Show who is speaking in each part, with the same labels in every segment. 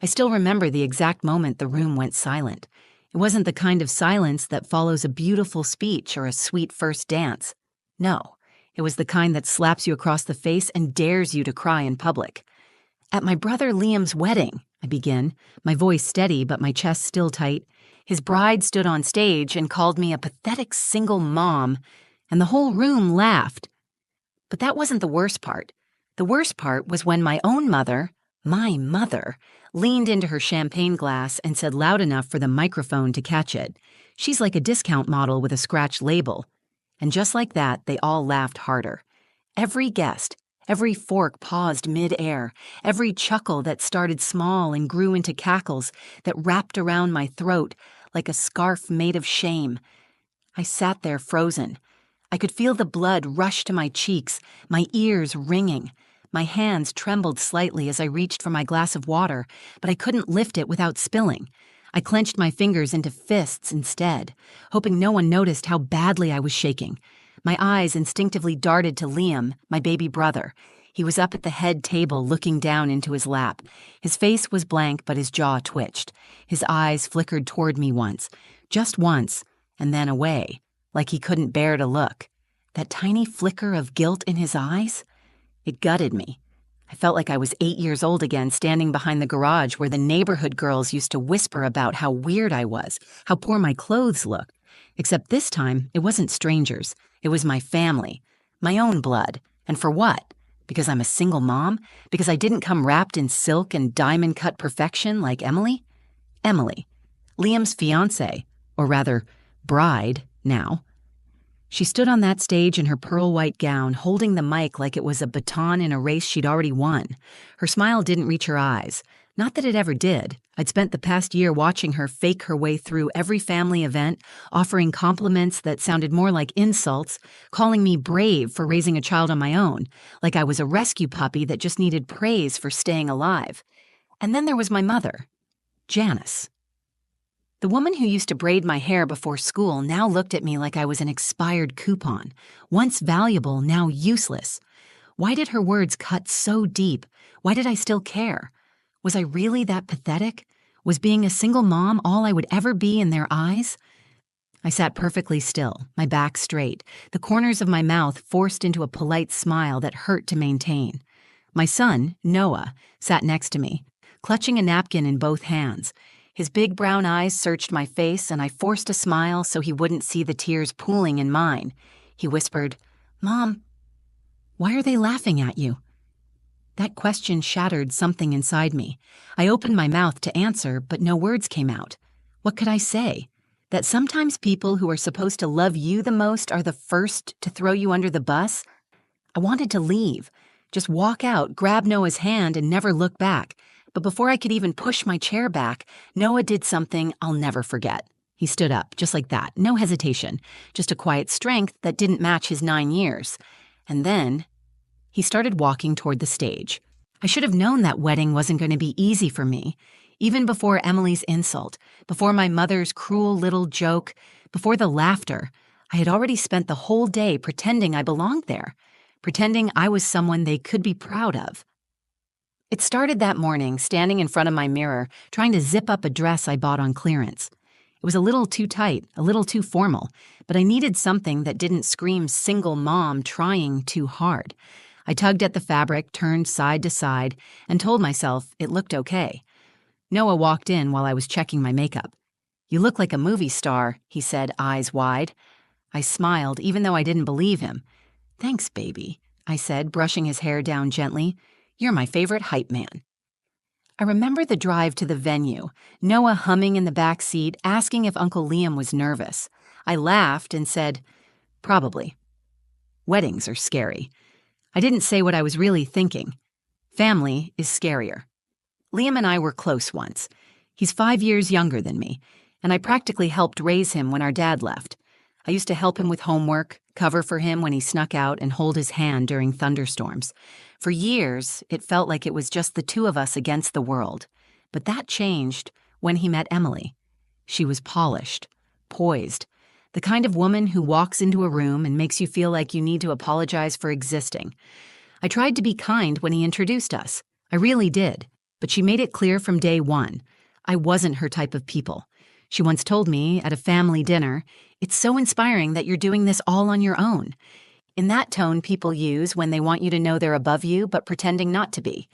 Speaker 1: I still remember the exact moment the room went silent. It wasn't the kind of silence that follows a beautiful speech or a sweet first dance. No, it was the kind that slaps you across the face and dares you to cry in public. "At my brother Liam's wedding," I begin, my voice steady but my chest still tight, "his bride stood on stage and called me a pathetic single mom, and the whole room laughed." But that wasn't the worst part. The worst part was when my own mother, my mother, leaned into her champagne glass and said loud enough for the microphone to catch it, "She's like a discount model with a scratched label." And just like that, they all laughed harder. Every guest, every fork paused mid-air, every chuckle that started small and grew into cackles that wrapped around my throat like a scarf made of shame. I sat there frozen. I could feel the blood rush to my cheeks, my ears ringing. My hands trembled slightly as I reached for my glass of water, but I couldn't lift it without spilling. I clenched my fingers into fists instead, hoping no one noticed how badly I was shaking. My eyes instinctively darted to Liam, my baby brother. He was up at the head table looking down into his lap. His face was blank, but his jaw twitched. His eyes flickered toward me once, just once, and then away, like he couldn't bear to look. That tiny flicker of guilt in his eyes? It gutted me. I felt like I was 8 years old again, standing behind the garage where the neighborhood girls used to whisper about how weird I was, how poor my clothes looked. Except this time, it wasn't strangers. It was my family, my own blood. And for what? Because I'm a single mom? Because I didn't come wrapped in silk and diamond-cut perfection like Emily? Emily, Liam's fiancée, or rather, bride now. She stood on that stage in her pearl-white gown, holding the mic like it was a baton in a race she'd already won. Her smile didn't reach her eyes. Not that it ever did. I'd spent the past year watching her fake her way through every family event, offering compliments that sounded more like insults, calling me brave for raising a child on my own, like I was a rescue puppy that just needed praise for staying alive. And then there was my mother, Janice. The woman who used to braid my hair before school now looked at me like I was an expired coupon, once valuable, now useless. Why did her words cut so deep? Why did I still care? Was I really that pathetic? Was being a single mom all I would ever be in their eyes? I sat perfectly still, my back straight, the corners of my mouth forced into a polite smile that hurt to maintain. My son, Noah, sat next to me, clutching a napkin in both hands. His big brown eyes searched my face, and I forced a smile so he wouldn't see the tears pooling in mine. He whispered, "Mom, why are they laughing at you?" That question shattered something inside me. I opened my mouth to answer, but no words came out. What could I say? That sometimes people who are supposed to love you the most are the first to throw you under the bus? I wanted to leave, just walk out, grab Noah's hand, and never look back. But before I could even push my chair back, Noah did something I'll never forget. He stood up, just like that, no hesitation, just a quiet strength that didn't match his 9 years. And then he started walking toward the stage. I should have known that wedding wasn't going to be easy for me. Even before Emily's insult, before my mother's cruel little joke, before the laughter, I had already spent the whole day pretending I belonged there, pretending I was someone they could be proud of. It started that morning, standing in front of my mirror, trying to zip up a dress I bought on clearance. It was a little too tight, a little too formal, but I needed something that didn't scream single mom trying too hard. I tugged at the fabric, turned side to side, and told myself it looked okay. Noah walked in while I was checking my makeup. "You look like a movie star," he said, eyes wide. I smiled, even though I didn't believe him. "Thanks, baby," I said, brushing his hair down gently. "You're my favorite hype man." I remember the drive to the venue, Noah humming in the back seat, asking if Uncle Liam was nervous. I laughed and said, "Probably. Weddings are scary." I didn't say what I was really thinking. Family is scarier. Liam and I were close once. He's 5 years younger than me, and I practically helped raise him when our dad left. I used to help him with homework, cover for him when he snuck out, and hold his hand during thunderstorms. For years, it felt like it was just the two of us against the world. But that changed when he met Emily. She was polished, poised, the kind of woman who walks into a room and makes you feel like you need to apologize for existing. I tried to be kind when he introduced us. I really did. But she made it clear from day one, I wasn't her type of people. She once told me at a family dinner, "It's so inspiring that you're doing this all on your own." In that tone people use when they want you to know they're above you but pretending not to be.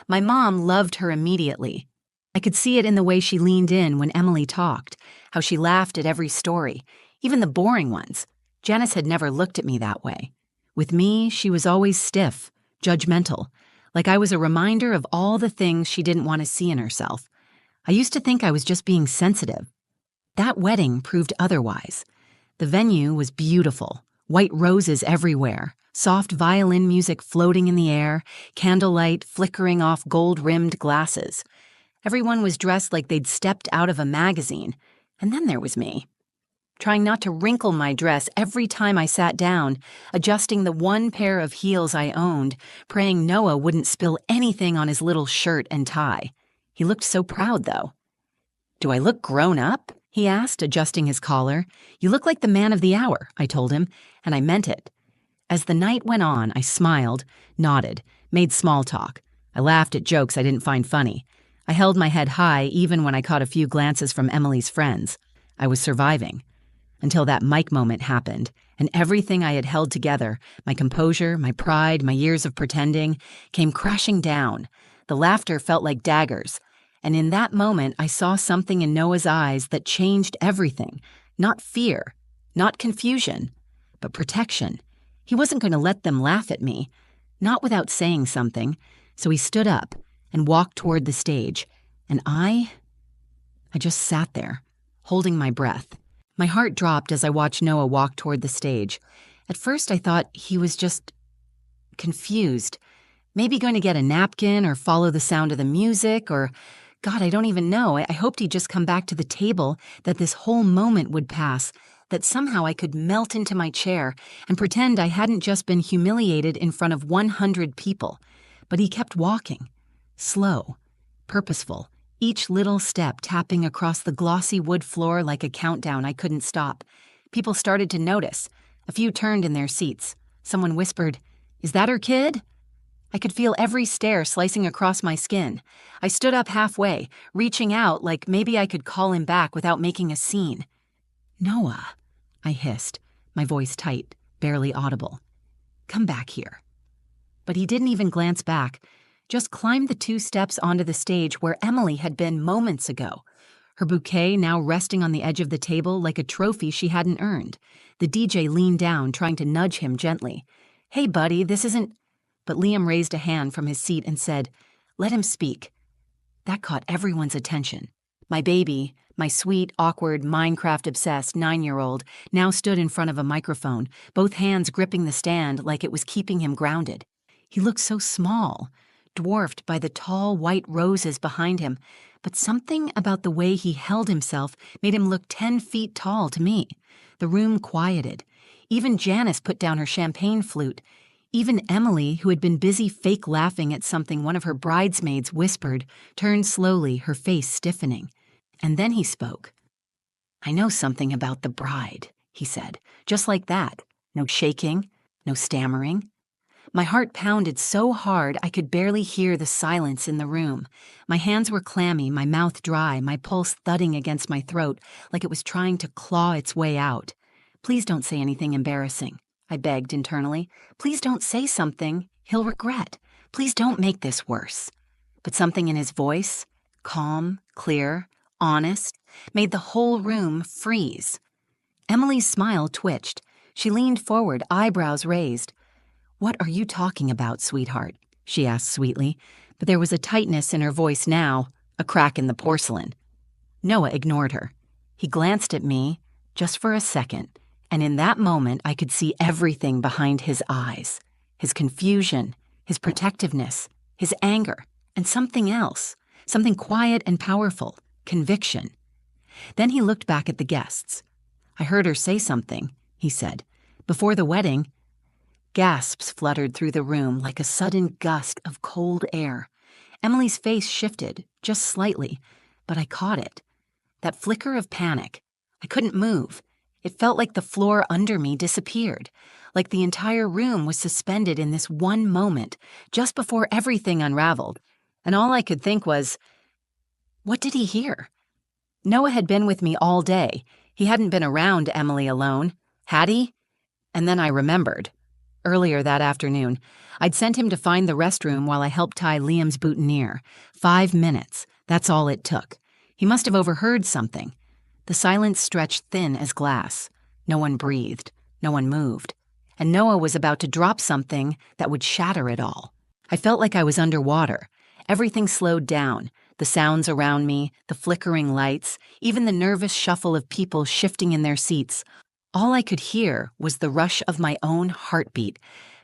Speaker 1: My mom loved her immediately. I could see it in the way she leaned in when Emily talked, how she laughed at every story, even the boring ones. Janice had never looked at me that way. With me, she was always stiff, judgmental, like I was a reminder of all the things she didn't want to see in herself. I used to think I was just being sensitive. That wedding proved otherwise. The venue was beautiful, white roses everywhere, soft violin music floating in the air, candlelight flickering off gold-rimmed glasses. Everyone was dressed like they'd stepped out of a magazine, and then there was me, trying not to wrinkle my dress every time I sat down, adjusting the one pair of heels I owned, praying Noah wouldn't spill anything on his little shirt and tie. He looked so proud, though. "Do I look grown up?" he asked, adjusting his collar. "You look like the man of the hour," I told him, and I meant it. As the night went on, I smiled, nodded, made small talk. I laughed at jokes I didn't find funny. I held my head high even when I caught a few glances from Emily's friends. I was surviving. Until that Mike moment happened, and everything I had held together, my composure, my pride, my years of pretending, came crashing down. The laughter felt like daggers, and in that moment I saw something in Noah's eyes that changed everything. Not fear, not confusion, but protection. He wasn't going to let them laugh at me, not without saying something, so he stood up and walked toward the stage, and I just sat there, holding my breath. My heart dropped as I watched Noah walk toward the stage. At first I thought he was just confused, maybe going to get a napkin or follow the sound of the music or, God, I don't even know. I hoped he'd just come back to the table, that this whole moment would pass, that somehow I could melt into my chair and pretend I hadn't just been humiliated in front of 100 people. But he kept walking, slow, purposeful, each little step tapping across the glossy wood floor like a countdown I couldn't stop. People started to notice. A few turned in their seats. Someone whispered, "Is that her kid?" I could feel every stare slicing across my skin. I stood up halfway, reaching out like maybe I could call him back without making a scene. "Noah," I hissed, my voice tight, barely audible. "Come back here." But he didn't even glance back, just climbed the 2 steps onto the stage where Emily had been moments ago, her bouquet now resting on the edge of the table like a trophy she hadn't earned. The DJ leaned down, trying to nudge him gently. "Hey, buddy, this isn't—" But Liam raised a hand from his seat and said, "Let him speak." That caught everyone's attention. My baby, my sweet, awkward, Minecraft-obsessed 9-year-old, now stood in front of a microphone, both hands gripping the stand like it was keeping him grounded. He looked so small, dwarfed by the tall white roses behind him, but something about the way he held himself made him look 10 feet tall to me. The room quieted. Even Janice put down her champagne flute. Even Emily, who had been busy fake laughing at something one of her bridesmaids whispered, turned slowly, her face stiffening. And then he spoke. "I know something about the bride," he said, just like that. No shaking, no stammering. My heart pounded so hard I could barely hear the silence in the room. My hands were clammy, my mouth dry, my pulse thudding against my throat like it was trying to claw its way out. "Please don't say anything embarrassing," I begged internally. "Please don't say something he'll regret. Please don't make this worse." But something in his voice, calm, clear, honest, made the whole room freeze. Emily's smile twitched. She leaned forward, eyebrows raised. "What are you talking about, sweetheart?" she asked sweetly, but there was a tightness in her voice now, a crack in the porcelain. Noah ignored her. He glanced at me, just for a second, and in that moment I could see everything behind his eyes. His confusion, his protectiveness, his anger, and something else, something quiet and powerful, conviction. Then he looked back at the guests. "I heard her say something," he said. "Before the wedding." Gasps fluttered through the room like a sudden gust of cold air. Emily's face shifted, just slightly, but I caught it. That flicker of panic. I couldn't move. It felt like the floor under me disappeared, like the entire room was suspended in this one moment, just before everything unraveled. And all I could think was, what did he hear? Noah had been with me all day. He hadn't been around Emily alone, had he? And then I remembered. Earlier that afternoon, I'd sent him to find the restroom while I helped tie Liam's boutonniere. 5 minutes, that's all it took. He must have overheard something. The silence stretched thin as glass. No one breathed, no one moved. And Noah was about to drop something that would shatter it all. I felt like I was underwater. Everything slowed down. The sounds around me, the flickering lights, even the nervous shuffle of people shifting in their seats. All I could hear was the rush of my own heartbeat,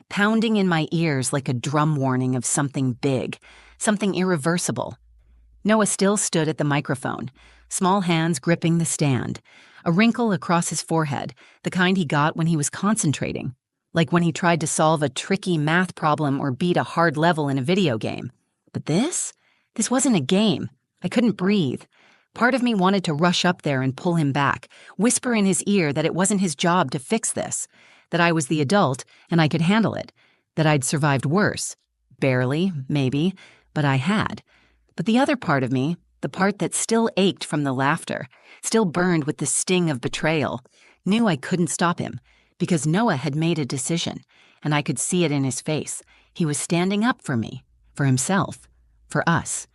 Speaker 1: pounding in my ears like a drum warning of something big, something irreversible. Noah still stood at the microphone, small hands gripping the stand, a wrinkle across his forehead, the kind he got when he was concentrating, like when he tried to solve a tricky math problem or beat a hard level in a video game. But this wasn't a game. I couldn't breathe. Part of me wanted to rush up there and pull him back, whisper in his ear that it wasn't his job to fix this, that I was the adult and I could handle it, that I'd survived worse. Barely, maybe, but I had. But the other part of me, the part that still ached from the laughter, still burned with the sting of betrayal, knew I couldn't stop him, because Noah had made a decision, and I could see it in his face. He was standing up for me, for himself, for us.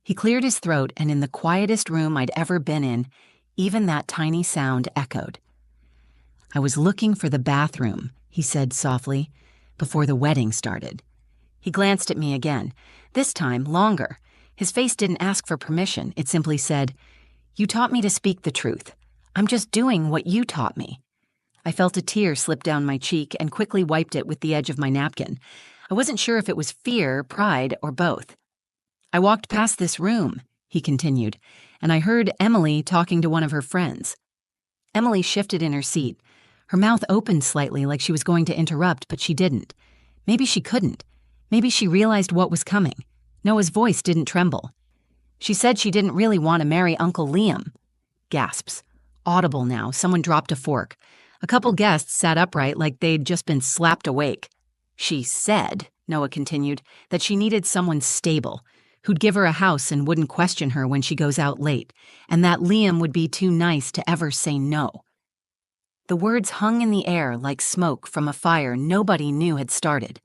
Speaker 1: He cleared his throat, and in the quietest room I'd ever been in, even that tiny sound echoed. "I was looking for the bathroom," he said softly, "before the wedding started." He glanced at me again, this time longer. His face didn't ask for permission. It simply said, "You taught me to speak the truth. I'm just doing what you taught me." I felt a tear slip down my cheek and quickly wiped it with the edge of my napkin. I wasn't sure if it was fear, pride, or both. "I walked past this room," he continued, "and I heard Emily talking to one of her friends." Emily shifted in her seat. Her mouth opened slightly like she was going to interrupt, but she didn't. Maybe she couldn't. Maybe she realized what was coming. Noah's voice didn't tremble. "She said she didn't really want to marry Uncle Liam." Gasps. Audible now, someone dropped a fork. A couple guests sat upright like they'd just been slapped awake. "She said," Noah continued, "that she needed someone stable, who'd give her a house and wouldn't question her when she goes out late, and that Liam would be too nice to ever say no." The words hung in the air like smoke from a fire nobody knew had started.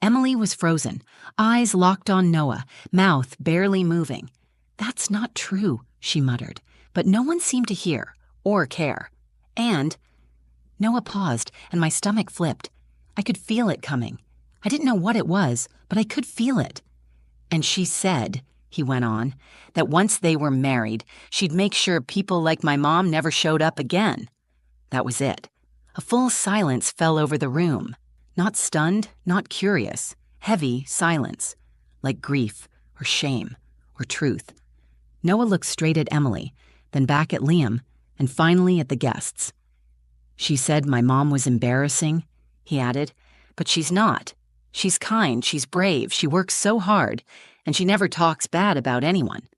Speaker 1: Emily was frozen, eyes locked on Noah, mouth barely moving. "That's not true," she muttered, but no one seemed to hear or care. And Noah paused, and my stomach flipped. I could feel it coming. I didn't know what it was, but I could feel it. "And she said," he went on, "that once they were married, she'd make sure people like my mom never showed up again." That was it. A full silence fell over the room. Not stunned, not curious. Heavy silence. Like grief, or shame, or truth. Noah looked straight at Emily, then back at Liam, and finally at the guests. "She said my mom was embarrassing," he added, "but she's not. She's kind, she's brave, she works so hard, and she never talks bad about anyone."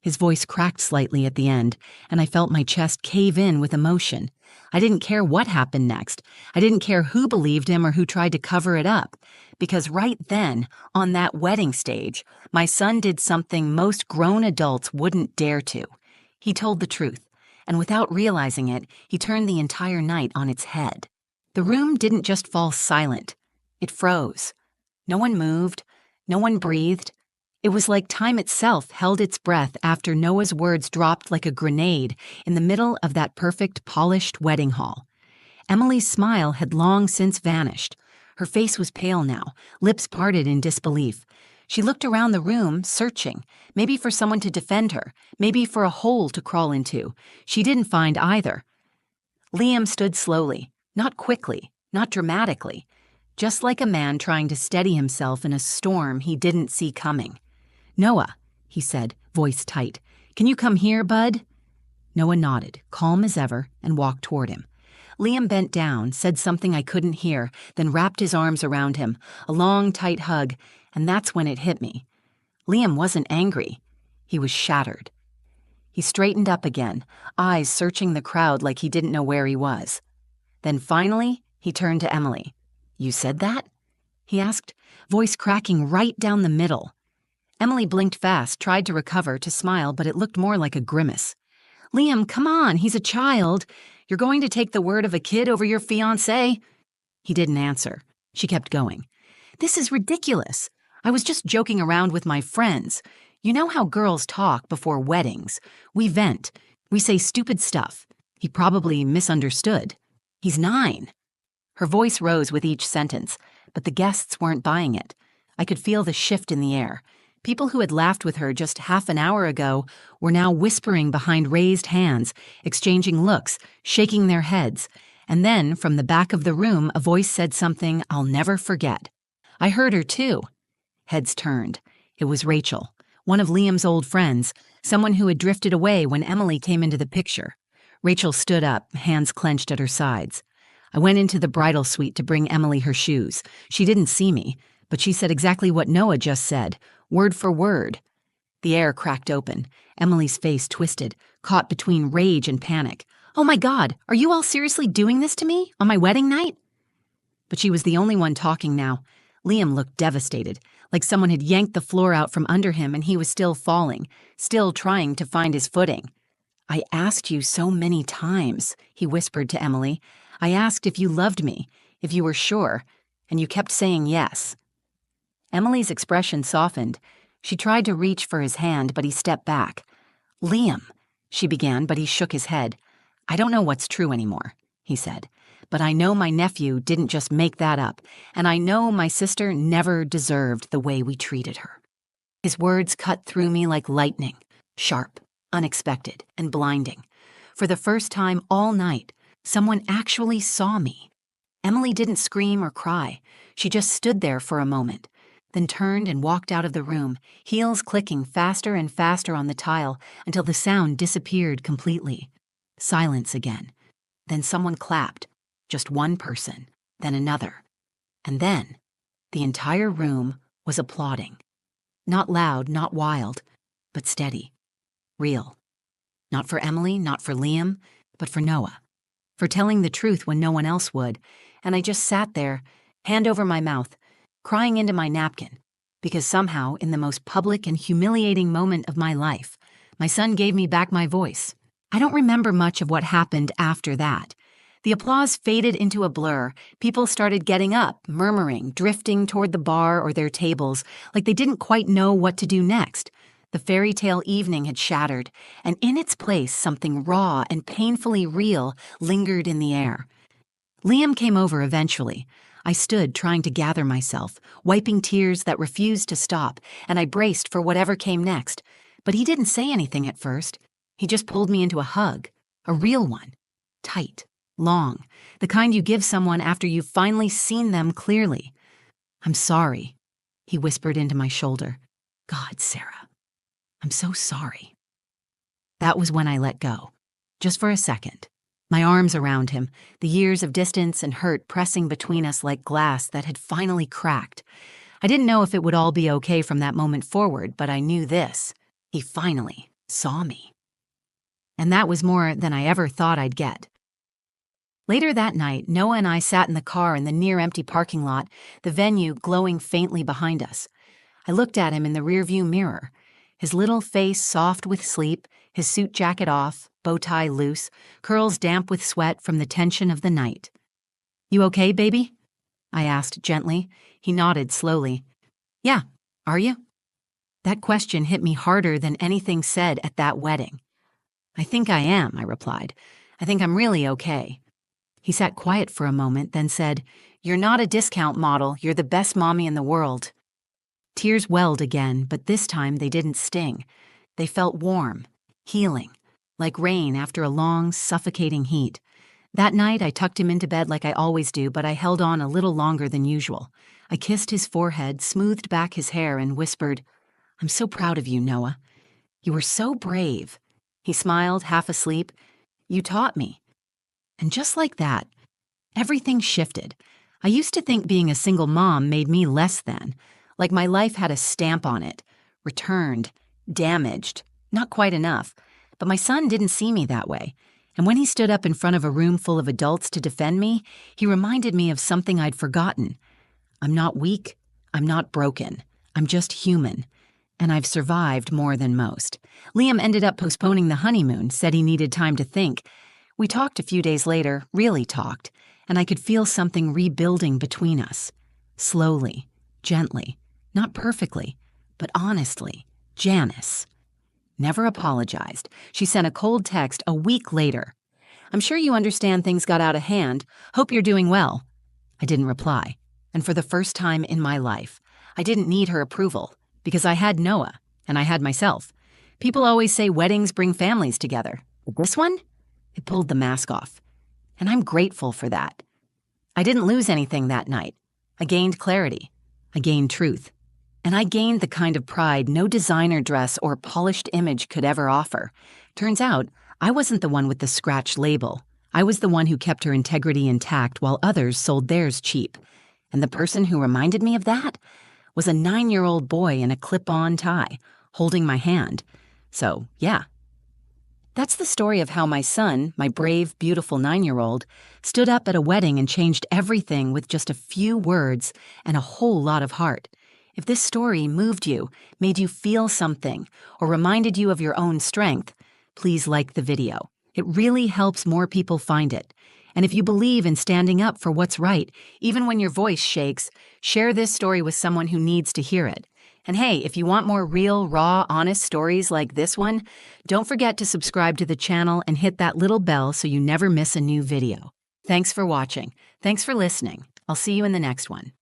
Speaker 1: His voice cracked slightly at the end, and I felt my chest cave in with emotion. I didn't care what happened next. I didn't care who believed him or who tried to cover it up, because right then, on that wedding stage, my son did something most grown adults wouldn't dare to. He told the truth, and without realizing it, he turned the entire night on its head. The room didn't just fall silent. It froze. No one moved. No one breathed. It was like time itself held its breath after Noah's words dropped like a grenade in the middle of that perfect, polished wedding hall. Emily's smile had long since vanished. Her face was pale now, lips parted in disbelief. She looked around the room, searching, maybe for someone to defend her, maybe for a hole to crawl into. She didn't find either. Liam stood slowly, not quickly, not dramatically, just like a man trying to steady himself in a storm he didn't see coming. "Noah," he said, voice tight, "can you come here, bud?" Noah nodded, calm as ever, and walked toward him. Liam bent down, said something I couldn't hear, then wrapped his arms around him, a long, tight hug, and that's when it hit me. Liam wasn't angry. He was shattered. He straightened up again, eyes searching the crowd like he didn't know where he was. Then finally, he turned to Emily. "You said that?" he asked, voice cracking right down the middle. Emily blinked fast, tried to recover, to smile, but it looked more like a grimace. "Liam, come on, he's a child. You're going to take the word of a kid over your fiancé?" He didn't answer. She kept going. "This is ridiculous. I was just joking around with my friends. You know how girls talk before weddings. We vent. We say stupid stuff. He probably misunderstood. He's 9. Her voice rose with each sentence, but the guests weren't buying it. I could feel the shift in the air. People who had laughed with her just half an hour ago were now whispering behind raised hands, exchanging looks, shaking their heads. And then, from the back of the room, a voice said something I'll never forget. I heard her too. Heads turned. It was Rachel, one of Liam's old friends, someone who had drifted away when Emily came into the picture. Rachel stood up, hands clenched at her sides. I went into the bridal suite to bring Emily her shoes. She didn't see me, but she said exactly what Noah just said, word for word. The air cracked open. Emily's face twisted, caught between rage and panic. "Oh my God, are you all seriously doing this to me on my wedding night?" But she was the only one talking now. Liam looked devastated, like someone had yanked the floor out from under him and he was still falling, still trying to find his footing. "I asked you so many times," he whispered to Emily. "I asked if you loved me, if you were sure, and you kept saying yes." Emily's expression softened. She tried to reach for his hand, but he stepped back. "Liam," she began, but he shook his head. "I don't know what's true anymore," he said, "but I know my nephew didn't just make that up, and I know my sister never deserved the way we treated her." His words cut through me like lightning, sharp, unexpected, and blinding. For the first time all night, someone actually saw me. Emily didn't scream or cry. She just stood there for a moment, then turned and walked out of the room, heels clicking faster and faster on the tile until the sound disappeared completely. Silence again. Then someone clapped. Just one person, then another. And then the entire room was applauding. Not loud, not wild, but steady. Real. Not for Emily, not for Liam, but for Noah. For telling the truth when no one else would. And I just sat there, hand over my mouth, crying into my napkin, because somehow, in the most public and humiliating moment of my life, my son gave me back my voice. I don't remember much of what happened after that. The applause faded into a blur. People started getting up, murmuring, drifting toward the bar or their tables, like they didn't quite know what to do next. The fairy tale evening had shattered, and in its place something raw and painfully real lingered in the air. Liam came over eventually. I stood trying to gather myself, wiping tears that refused to stop, and I braced for whatever came next. But he didn't say anything at first. He just pulled me into a hug, a real one, tight, long, the kind you give someone after you've finally seen them clearly. "I'm sorry," he whispered into my shoulder. "God, Sarah, I'm so sorry." That was when I let go, just for a second. My arms around him, the years of distance and hurt pressing between us like glass that had finally cracked. I didn't know if it would all be okay from that moment forward, but I knew this. He finally saw me. And that was more than I ever thought I'd get. Later that night, Noah and I sat in the car in the near-empty parking lot, the venue glowing faintly behind us. I looked at him in the rearview mirror, his little face soft with sleep, his suit jacket off, bow tie loose, curls damp with sweat from the tension of the night. "You okay, baby?" I asked gently. He nodded slowly. "Yeah, are you?" That question hit me harder than anything said at that wedding. "I think I am," I replied. "I think I'm really okay." He sat quiet for a moment, then said, "You're not a discount model. You're the best mommy in the world." Tears welled again, but this time they didn't sting. They felt warm, healing, like rain after a long, suffocating heat. That night, I tucked him into bed like I always do, but I held on a little longer than usual. I kissed his forehead, smoothed back his hair, and whispered, "I'm so proud of you, Noah. You were so brave." He smiled, half asleep. "You taught me." And just like that, everything shifted. I used to think being a single mom made me less than, like my life had a stamp on it, returned, damaged, not quite enough. But my son didn't see me that way. And when he stood up in front of a room full of adults to defend me, he reminded me of something I'd forgotten. I'm not weak. I'm not broken. I'm just human. and I've survived more than most. Liam ended up postponing the honeymoon, said he needed time to think. We talked a few days later, really talked, and I could feel something rebuilding between us. Slowly, gently, not perfectly, but honestly. Janice never apologized. She sent a cold text a week later. "I'm sure you understand things got out of hand. Hope you're doing well." I didn't reply. And for the first time in my life, I didn't need her approval because I had Noah and I had myself. People always say weddings bring families together. But this one? It pulled the mask off. And I'm grateful for that. I didn't lose anything that night. I gained clarity. I gained truth. And I gained the kind of pride no designer dress or polished image could ever offer. Turns out, I wasn't the one with the scratched label. I was the one who kept her integrity intact while others sold theirs cheap. And the person who reminded me of that was a 9-year-old boy in a clip-on tie, holding my hand. So, yeah. That's the story of how my son, my brave, beautiful 9-year-old, stood up at a wedding and changed everything with just a few words and a whole lot of heart. If this story moved you, made you feel something, or reminded you of your own strength, please like the video. It really helps more people find it. And if you believe in standing up for what's right, even when your voice shakes, share this story with someone who needs to hear it. And hey, if you want more real, raw, honest stories like this one, don't forget to subscribe to the channel and hit that little bell so you never miss a new video. Thanks for watching. Thanks for listening. I'll see you in the next one.